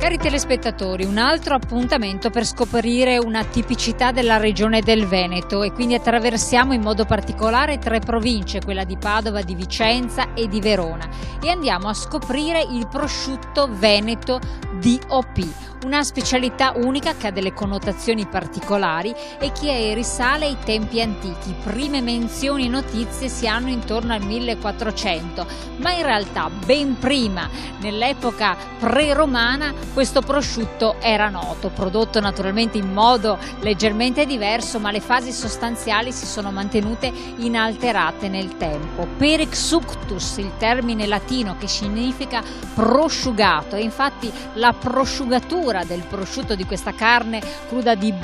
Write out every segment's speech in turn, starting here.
Cari telespettatori, un altro appuntamento per scoprire una tipicità della regione del Veneto, e quindi attraversiamo in modo particolare 3 province, quella di Padova, di Vicenza e di Verona, e andiamo a scoprire il prosciutto veneto DOP, una specialità unica che ha delle connotazioni particolari e che risale ai tempi antichi. Prime menzioni e notizie si hanno intorno al 1400, ma in realtà ben prima, nell'epoca pre-romana, questo prosciutto era noto, prodotto naturalmente in modo leggermente diverso, ma le fasi sostanziali si sono mantenute inalterate nel tempo. Per exuctus, il termine latino che significa prosciugato, e infatti la prosciugatura del prosciutto, di questa carne cruda di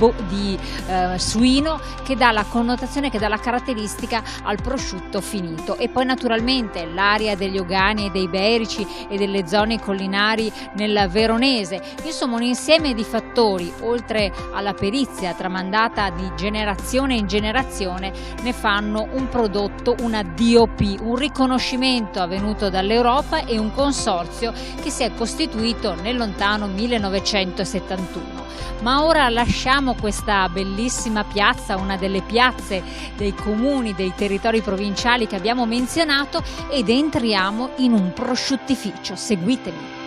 suino, che dà la connotazione, che dà la caratteristica al prosciutto finito. E poi naturalmente l'area degli Ogani e dei Iberici e delle zone collinari nel veronese, insomma un insieme di fattori, oltre alla perizia tramandata di generazione in generazione, ne fanno un prodotto, una DOP, un riconoscimento avvenuto dall'Europa e un consorzio che si è costituito nel lontano 1971. Ma ora lasciamo questa bellissima piazza, una delle piazze dei comuni, dei territori provinciali che abbiamo menzionato, ed entriamo in un prosciuttificio. Seguitemi.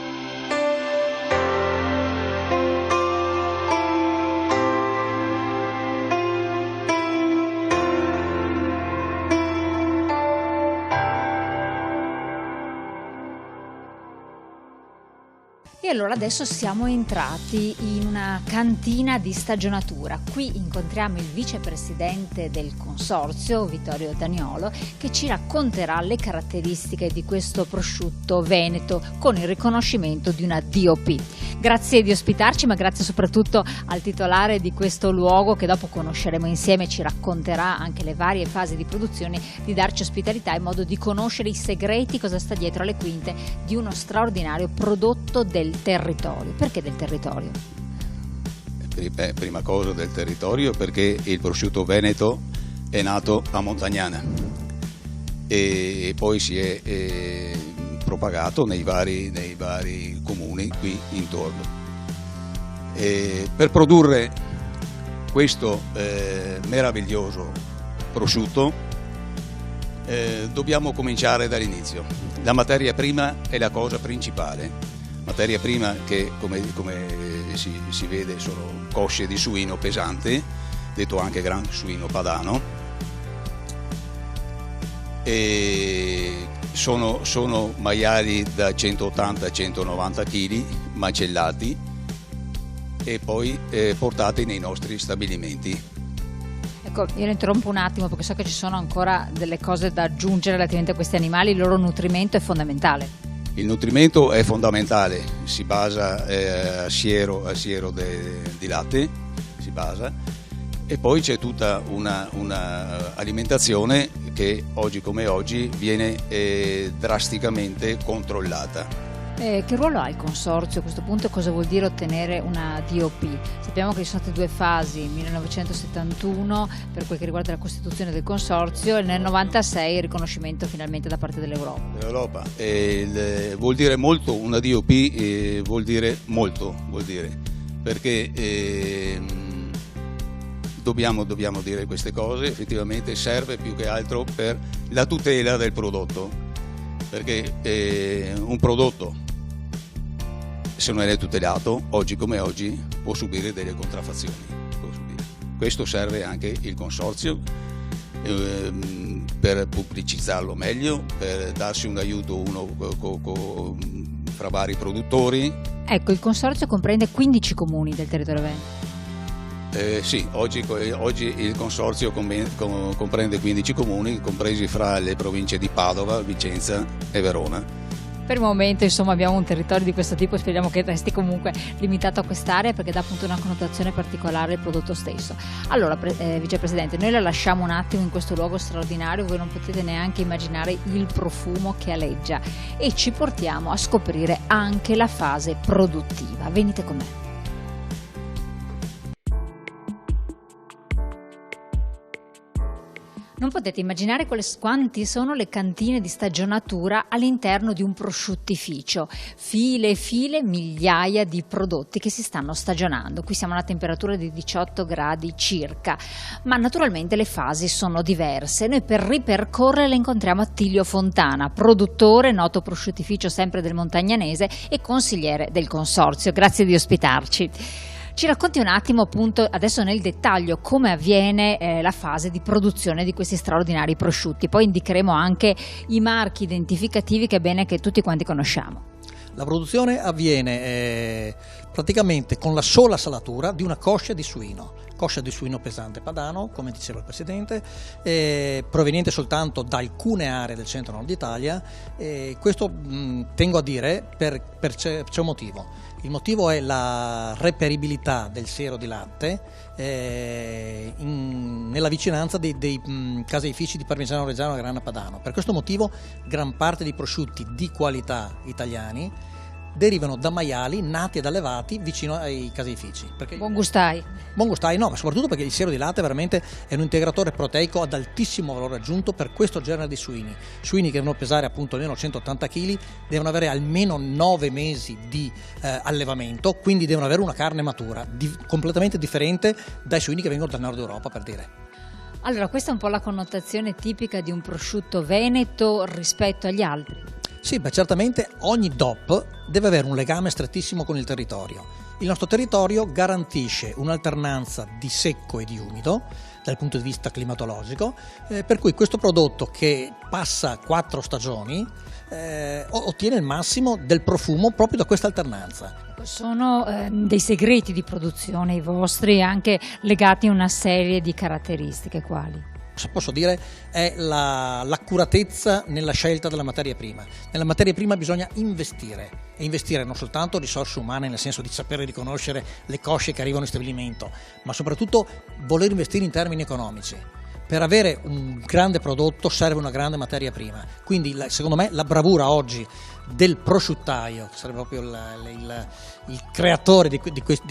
E allora adesso siamo entrati in una cantina di stagionatura. Qui incontriamo il vicepresidente del consorzio, Vittorio Daniolo, che ci racconterà le caratteristiche di questo prosciutto veneto con il riconoscimento di una DOP. Grazie di ospitarci, ma grazie soprattutto al titolare di questo luogo, che dopo conosceremo insieme, ci racconterà anche le varie fasi di produzione, di darci ospitalità in modo di conoscere i segreti, cosa sta dietro alle quinte di uno straordinario prodotto del territorio. Perché del territorio? Prima cosa del territorio, perché il prosciutto veneto è nato a Montagnana e poi si è propagato nei vari comuni qui intorno. Per produrre questo meraviglioso prosciutto dobbiamo cominciare dall'inizio. La materia prima è la cosa principale. Materia prima che, come si vede, sono cosce di suino pesante, detto anche gran suino padano, e sono maiali da 180-190 kg macellati e poi portati nei nostri stabilimenti. Ecco, io lo interrompo un attimo perché so che ci sono ancora delle cose da aggiungere relativamente a questi animali. Il loro nutrimento è fondamentale. Il nutrimento è fondamentale, si basa a siero di latte, si basa, e poi c'è tutta una alimentazione che oggi come oggi viene drasticamente controllata. Che ruolo ha il consorzio a questo punto e cosa vuol dire ottenere una DOP? Sappiamo che ci sono state 2 fasi, 1971 per quel che riguarda la costituzione del consorzio e nel 96 il riconoscimento finalmente da parte dell'Europa. Vuol dire molto, una DOP vuol dire molto, perché dobbiamo dire queste cose, effettivamente serve più che altro per la tutela del prodotto, perché un prodotto, se non è tutelato, oggi come oggi può subire delle contraffazioni. Questo serve anche il consorzio per pubblicizzarlo meglio, per darsi un aiuto fra vari produttori. Ecco, il consorzio comprende 15 comuni del territorio veneto. Sì, oggi il consorzio comprende 15 comuni, compresi fra le province di Padova, Vicenza e Verona. Per il momento insomma abbiamo un territorio di questo tipo, speriamo che resti comunque limitato a quest'area perché dà appunto una connotazione particolare al prodotto stesso. Allora vicepresidente, noi la lasciamo un attimo in questo luogo straordinario, voi non potete neanche immaginare il profumo che aleggia, e ci portiamo a scoprire anche la fase produttiva. Venite con me. Non potete immaginare quanti sono le cantine di stagionatura all'interno di un prosciuttificio, file e file, migliaia di prodotti che si stanno stagionando. Qui siamo a una temperatura di 18 gradi circa, ma naturalmente le fasi sono diverse. Noi per ripercorrere le incontriamo Attilio Fontana, produttore, noto prosciuttificio sempre del Montagnanese e consigliere del consorzio. Grazie di ospitarci. Ci racconti un attimo appunto adesso nel dettaglio come avviene la fase di produzione di questi straordinari prosciutti, poi indicheremo anche i marchi identificativi che è bene che tutti quanti conosciamo. La produzione avviene praticamente con la sola salatura di una coscia di suino pesante padano, come diceva il Presidente, proveniente soltanto da alcune aree del centro-nord d'Italia. Questo tengo a dire c'è un motivo. Il motivo è la reperibilità del siero di latte nella vicinanza dei caseifici di Parmigiano Reggiano e Grana Padano. Per questo motivo gran parte dei prosciutti di qualità italiani derivano da maiali nati ed allevati vicino ai caseifici. Buon gustai. Buon gustai, no, ma soprattutto perché il siero di latte veramente è un integratore proteico ad altissimo valore aggiunto per questo genere di suini. Suini che devono pesare appunto almeno 180 kg, devono avere almeno 9 mesi di allevamento, quindi devono avere una carne matura, completamente differente dai suini che vengono dal nord Europa, per dire. Allora, questa è un po' la connotazione tipica di un prosciutto veneto rispetto agli altri. Sì, beh, certamente ogni DOP deve avere un legame strettissimo con il territorio. Il nostro territorio garantisce un'alternanza di secco e di umido dal punto di vista climatologico, per cui questo prodotto che passa 4 stagioni ottiene il massimo del profumo proprio da questa alternanza. Sono dei segreti di produzione i vostri, anche legati a una serie di caratteristiche, quali? Se posso dire è l'accuratezza nella scelta della materia prima. Nella materia prima bisogna investire, e investire non soltanto risorse umane nel senso di sapere riconoscere le cosce che arrivano in stabilimento, ma soprattutto voler investire in termini economici. Per avere un grande prodotto serve una grande materia prima, quindi secondo me la bravura oggi del prosciuttaio, che sarebbe proprio il creatore di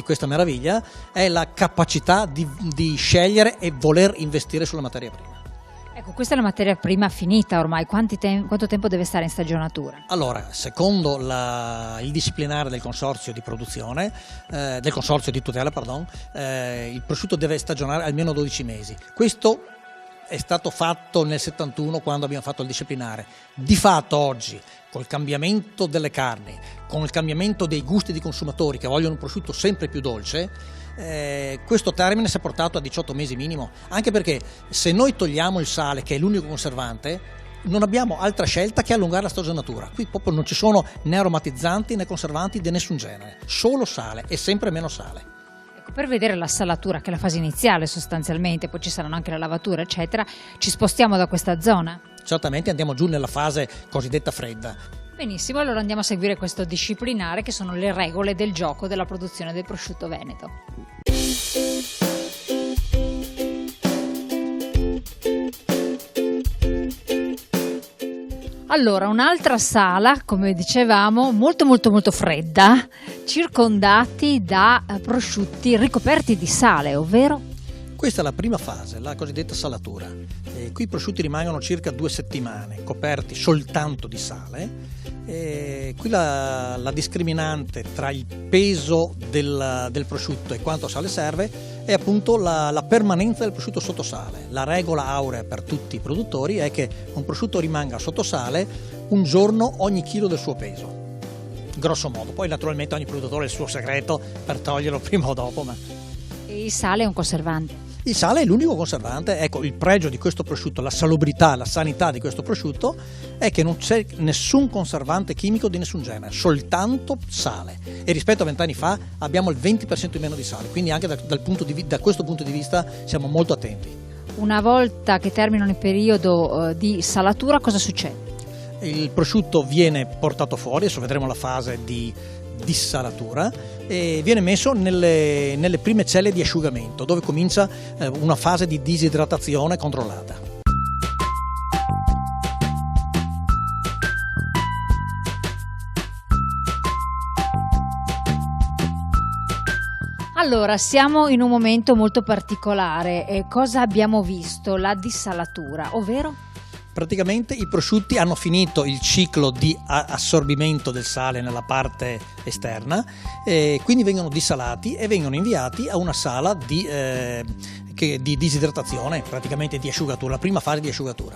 questa meraviglia, è la capacità di scegliere e voler investire sulla materia prima. Ecco, questa è la materia prima finita ormai, quanto tempo deve stare in stagionatura? Allora, secondo il disciplinare del consorzio di produzione, del consorzio di tutela, il prosciutto deve stagionare almeno 12 mesi. Questo è stato fatto nel 71 quando abbiamo fatto il disciplinare. Di fatto oggi, col cambiamento delle carni, con il cambiamento dei gusti dei consumatori che vogliono un prosciutto sempre più dolce, questo termine si è portato a 18 mesi minimo, anche perché se noi togliamo il sale, che è l'unico conservante, non abbiamo altra scelta che allungare la stagionatura. Qui proprio non ci sono né aromatizzanti né conservanti di nessun genere, solo sale e sempre meno sale. Per vedere la salatura, che è la fase iniziale sostanzialmente, poi ci saranno anche la lavatura eccetera, ci spostiamo da questa zona? Certamente andiamo giù nella fase cosiddetta fredda. Benissimo, allora andiamo a seguire questo disciplinare che sono le regole del gioco della produzione del prosciutto veneto. Allora, un'altra sala, come dicevamo, molto fredda, circondati da prosciutti ricoperti di sale, ovvero? Questa è la prima fase, la cosiddetta salatura. Qui i prosciutti rimangono circa 2 settimane coperti soltanto di sale. Qui la discriminante tra il peso del prosciutto e quanto sale serve è appunto la permanenza del prosciutto sotto sale. La regola aurea per tutti i produttori è che un prosciutto rimanga sotto sale un giorno ogni chilo del suo peso, grosso modo. Poi naturalmente ogni produttore ha il suo segreto per toglierlo prima o dopo. E il sale è un conservante? Il sale è l'unico conservante. Ecco, il pregio di questo prosciutto, la salubrità, la sanità di questo prosciutto è che non c'è nessun conservante chimico di nessun genere, soltanto sale. E rispetto a 20 anni fa abbiamo il 20% in meno di sale, quindi anche da questo punto di vista siamo molto attenti. Una volta che terminano il periodo di salatura, cosa succede? Il prosciutto viene portato fuori, adesso vedremo la fase di dissalatura, e viene messo nelle prime celle di asciugamento, dove comincia una fase di disidratazione controllata. Allora, siamo in un momento molto particolare. Cosa abbiamo visto? La dissalatura, ovvero? Praticamente i prosciutti hanno finito il ciclo di assorbimento del sale nella parte esterna, quindi vengono dissalati e vengono inviati a una sala di disidratazione, praticamente di asciugatura, la prima fase di asciugatura.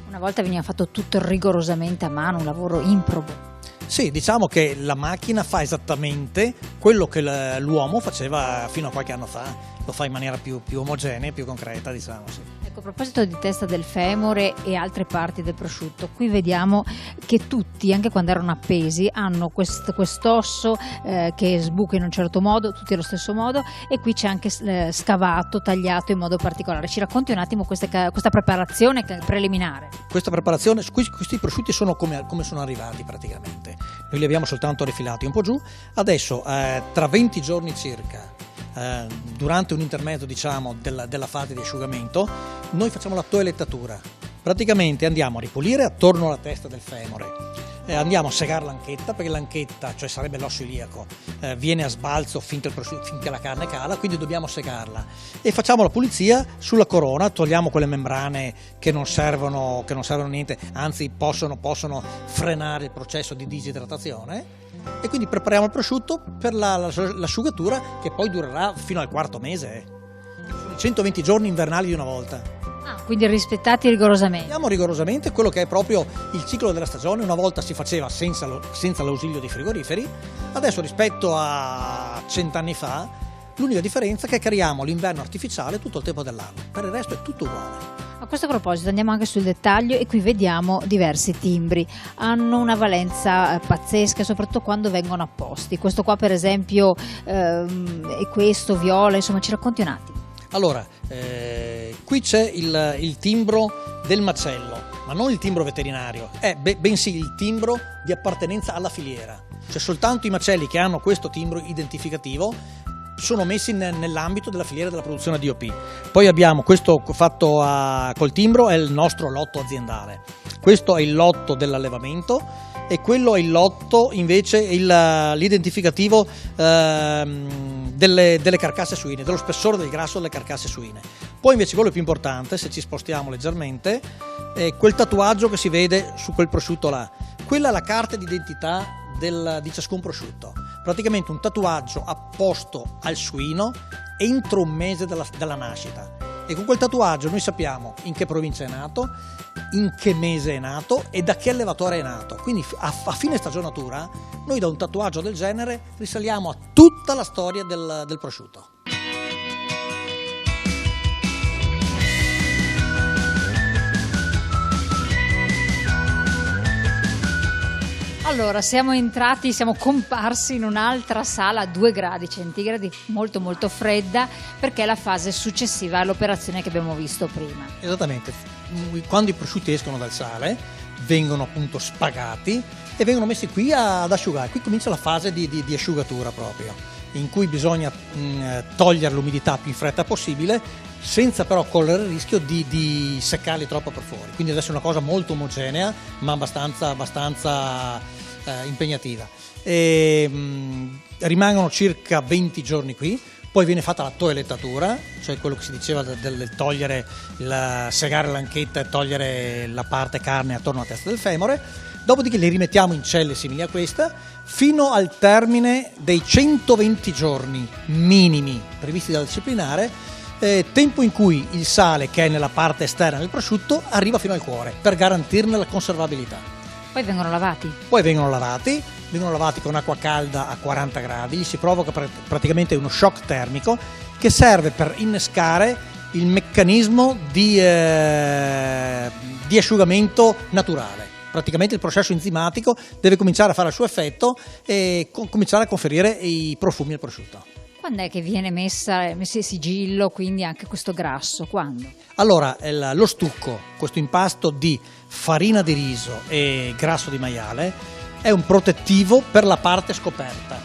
Una volta veniva fatto tutto rigorosamente a mano, un lavoro improbo. Sì, diciamo che la macchina fa esattamente quello che l'uomo faceva fino a qualche anno fa, lo fa in maniera più omogenea, più concreta, diciamo, sì. Ecco, a proposito di testa del femore e altre parti del prosciutto, qui vediamo che tutti, anche quando erano appesi, hanno quest'osso che sbuca in un certo modo, tutti allo stesso modo, e qui c'è anche scavato, tagliato in modo particolare. Ci racconti un attimo questa preparazione preliminare? Questa preparazione, questi prosciutti sono come sono arrivati praticamente. Noi li abbiamo soltanto rifilati un po' giù. Adesso, tra 20 giorni circa, durante un intermezzo, diciamo, della fase di asciugamento, noi facciamo la toelettatura. Praticamente andiamo a ripulire attorno alla testa del femore, andiamo a segare l'anchetta, perché l'anchetta, cioè sarebbe l'osso iliaco, viene a sbalzo finché la carne cala, quindi dobbiamo segarla, e facciamo la pulizia sulla corona, togliamo quelle membrane che non servono niente, anzi possono frenare il processo di disidratazione, e quindi prepariamo il prosciutto per l'asciugatura, che poi durerà fino al 4º mese. Sono i 120 giorni invernali di una volta. Quindi rispettati rigorosamente. Abbiamo rigorosamente quello che è proprio il ciclo della stagione. Una volta si faceva senza l'ausilio di frigoriferi, adesso rispetto a 100 anni fa l'unica differenza è che creiamo l'inverno artificiale tutto il tempo dell'anno, per il resto è tutto uguale. A questo proposito andiamo anche sul dettaglio, e qui vediamo diversi timbri, hanno una valenza pazzesca, soprattutto quando vengono apposti. Questo qua per esempio e questo viola, insomma, ci racconti un attimo. Allora, qui c'è il timbro del macello, ma non il timbro veterinario, bensì il timbro di appartenenza alla filiera. Cioè soltanto i macelli che hanno questo timbro identificativo sono messi nell'ambito della filiera della produzione DOP. Poi abbiamo questo fatto col timbro, è il nostro lotto aziendale. Questo è il lotto dell'allevamento, e quello è il lotto invece l'identificativo delle carcasse suine, dello spessore del grasso delle carcasse suine. Poi invece quello più importante, se ci spostiamo leggermente, è quel tatuaggio che si vede su quel prosciutto là. Quella è la carta d'identità di ciascun prosciutto, praticamente un tatuaggio apposto al suino entro un mese dalla nascita, e con quel tatuaggio noi sappiamo in che provincia è nato, in che mese è nato e da che allevatore è nato. Quindi a fine stagionatura noi da un tatuaggio del genere risaliamo a tutta la storia del prosciutto. Allora, siamo comparsi in un'altra sala a 2 gradi centigradi, molto molto fredda, perché è la fase successiva all'operazione che abbiamo visto prima. Esattamente, quando i prosciutti escono dal sale vengono appunto spagati e vengono messi qui ad asciugare. Qui comincia la fase di asciugatura proprio, in cui bisogna togliere l'umidità più in fretta possibile, senza però correre il rischio di seccarli troppo per fuori. Quindi adesso è una cosa molto omogenea, ma abbastanza impegnativa. Rimangono circa 20 giorni qui, poi viene fatta la toelettatura, cioè quello che si diceva del togliere, segare l'anchetta e togliere la parte carne attorno alla testa del femore. Dopodiché li rimettiamo in celle simili a questa fino al termine dei 120 giorni minimi previsti dal disciplinare, tempo in cui il sale che è nella parte esterna del prosciutto arriva fino al cuore per garantirne la conservabilità. Poi vengono lavati? Poi vengono lavati con acqua calda a 40 gradi, gli si provoca praticamente uno shock termico che serve per innescare il meccanismo di asciugamento naturale. Praticamente il processo enzimatico deve cominciare a fare il suo effetto e cominciare a conferire i profumi al prosciutto. Quando è che viene messo il sigillo, quindi anche questo grasso? Quando? Allora, lo stucco, questo impasto di farina di riso e grasso di maiale, è un protettivo per la parte scoperta.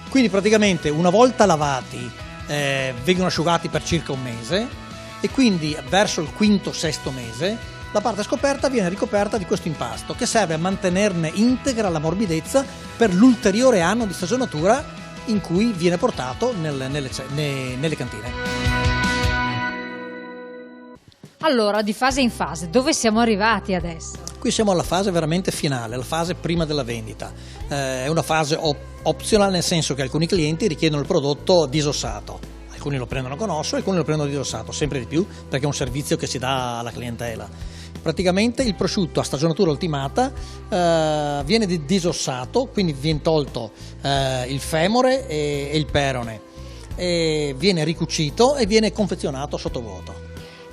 Quindi praticamente una volta lavati vengono asciugati per circa un mese, e quindi verso il 5-6 mese la parte scoperta viene ricoperta di questo impasto, che serve a mantenerne integra la morbidezza per l'ulteriore anno di stagionatura in cui viene portato nelle cantine. Allora, di fase in fase, dove siamo arrivati adesso? Qui siamo alla fase veramente finale, la fase prima della vendita. È una fase optional, nel senso che alcuni clienti richiedono il prodotto disossato. Alcuni lo prendono con osso, alcuni lo prendono disossato, sempre di più, perché è un servizio che si dà alla clientela. Praticamente il prosciutto a stagionatura ultimata viene disossato, quindi viene tolto il femore e il perone, e viene ricucito e viene confezionato sottovuoto.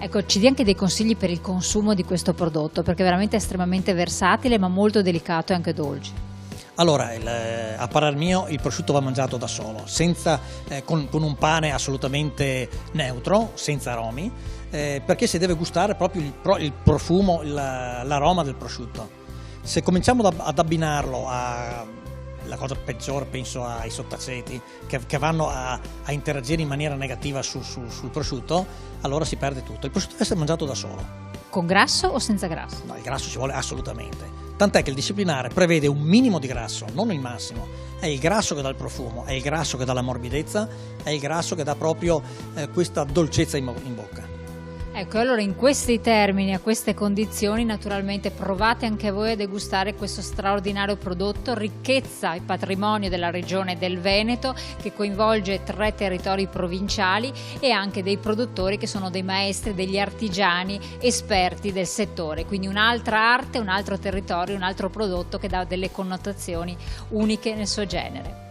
Ecco, ci dia anche dei consigli per il consumo di questo prodotto, perché è veramente estremamente versatile ma molto delicato e anche dolce. Allora, a parer mio il prosciutto va mangiato da solo, senza, con un pane assolutamente neutro, senza aromi, perché si deve gustare proprio il profumo, l'aroma del prosciutto. Se cominciamo ad abbinarlo la cosa peggiore, penso ai sottaceti che vanno a interagire in maniera negativa sul prosciutto, allora si perde tutto. Il prosciutto deve essere mangiato da solo. Con grasso o senza grasso? No, il grasso ci vuole assolutamente. Tant'è che il disciplinare prevede un minimo di grasso, non il massimo. È il grasso che dà il profumo, è il grasso che dà la morbidezza, è il grasso che dà proprio questa dolcezza in bocca. Ecco, allora in questi termini, a queste condizioni, naturalmente provate anche voi a degustare questo straordinario prodotto, ricchezza e patrimonio della regione del Veneto, che coinvolge 3 territori provinciali e anche dei produttori che sono dei maestri, degli artigiani esperti del settore. Quindi un'altra arte, un altro territorio, un altro prodotto che dà delle connotazioni uniche nel suo genere.